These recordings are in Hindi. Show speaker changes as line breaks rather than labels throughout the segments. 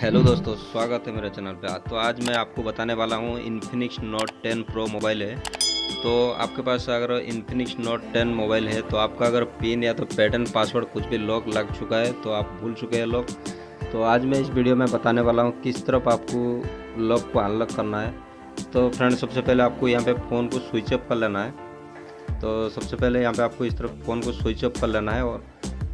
हेलो दोस्तों, स्वागत है मेरे चैनल पे। तो आज मैं आपको बताने वाला हूँ इन्फिनिक्स नोट 10 प्रो मोबाइल है। तो आपके पास अगर इन्फिनिक्स नोट 10 मोबाइल है तो आपका अगर पिन या तो पैटर्न पासवर्ड कुछ भी लॉक लग चुका है तो आप भूल चुके हैं लॉक। तो आज मैं इस वीडियो में बताने वाला हूँ किस तरफ आपको लॉक को अनलॉक करना है। तो फ्रेंड, सबसे पहले आपको यहाँ पर फ़ोन को स्विच ऑफ कर लेना है। तो सबसे पहले यहाँ पर आपको इस तरफ फ़ोन को स्विच ऑफ कर लेना है, और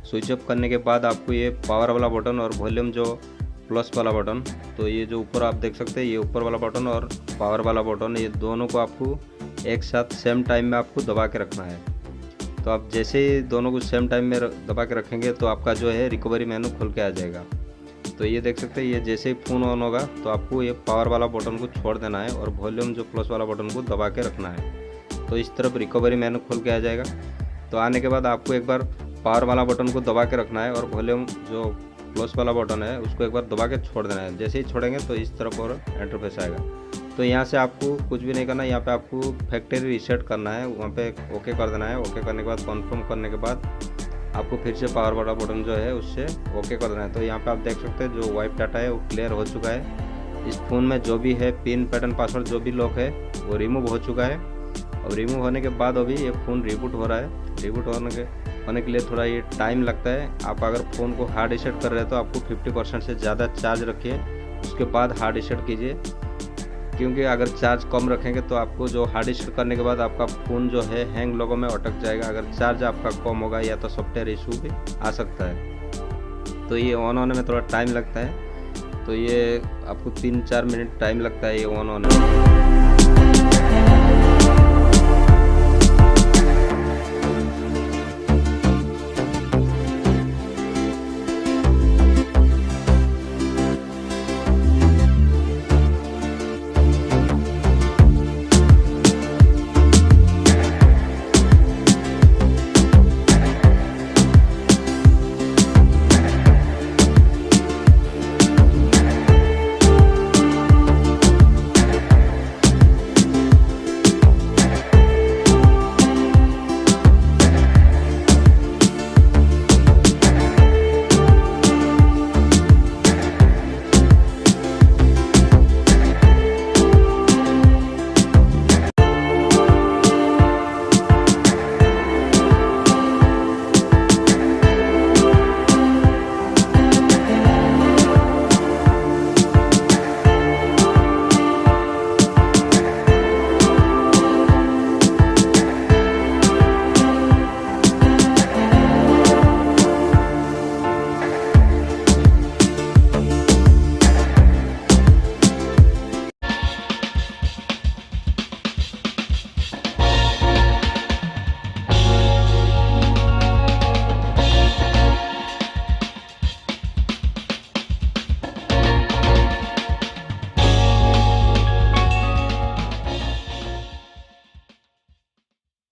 स्विच ऑफ करने के बाद आपको ये पावर वाला बटन और वॉल्यूम जो प्लस वाला बटन, तो ये जो ऊपर आप देख सकते हैं, ये ऊपर वाला बटन और पावर वाला बटन, ये दोनों को आपको एक साथ सेम टाइम में आपको दबा के रखना है। तो आप जैसे ही दोनों को सेम टाइम में दबा के रखेंगे तो आपका जो है रिकवरी मेनू खुल के आ जाएगा। तो ये देख सकते हैं, ये जैसे ही फ़ोन ऑन होगा तो आपको ये पावर वाला बटन को छोड़ देना है और वॉल्यूम जो प्लस वाला बटन को दबा के रखना है। तो इस तरफ रिकवरी मेनू खुल के आ जाएगा। तो आने के बाद आपको एक बार पावर वाला बटन को दबा के रखना है और वॉल्यूम जो प्लस वाला बटन है उसको एक बार दबा के छोड़ देना है। जैसे ही छोड़ेंगे तो इस तरफ और इंटरफेस आएगा। तो यहाँ से आपको कुछ भी नहीं करना, यहाँ पे आपको फैक्ट्री रीसेट करना है, वहाँ पे ओके कर देना है। ओके करने के बाद कन्फर्म करने के बाद आपको फिर से पावर वाला बटन जो है उससे ओके कर देना है। तो यहाँ पे आप देख सकते हैं जो वाइप डाटा है वो क्लियर हो चुका है। इस फ़ोन में जो भी है पिन पैटर्न पासवर्ड जो भी लॉक है वो रिमूव हो चुका है। और रिमूव होने के बाद अभी ये फ़ोन रिबूट हो रहा है। रिबूट होने के लिए थोड़ा ये टाइम लगता है। आप अगर फ़ोन को हार्ड रीसेट कर रहे हैं तो आपको 50% से ज़्यादा चार्ज रखिए, उसके बाद हार्ड रीसेट कीजिए। क्योंकि अगर चार्ज कम रखेंगे तो आपको जो हार्ड रीसेट करने के बाद आपका फ़ोन जो है हैंग लोगों में अटक जाएगा। अगर चार्ज आपका कम होगा या तो सॉफ्टवेयर इशू भी आ सकता है। तो ये ऑन होने में थोड़ा टाइम लगता है। तो ये आपको 3-4 मिनट टाइम लगता है ये ऑन होने में।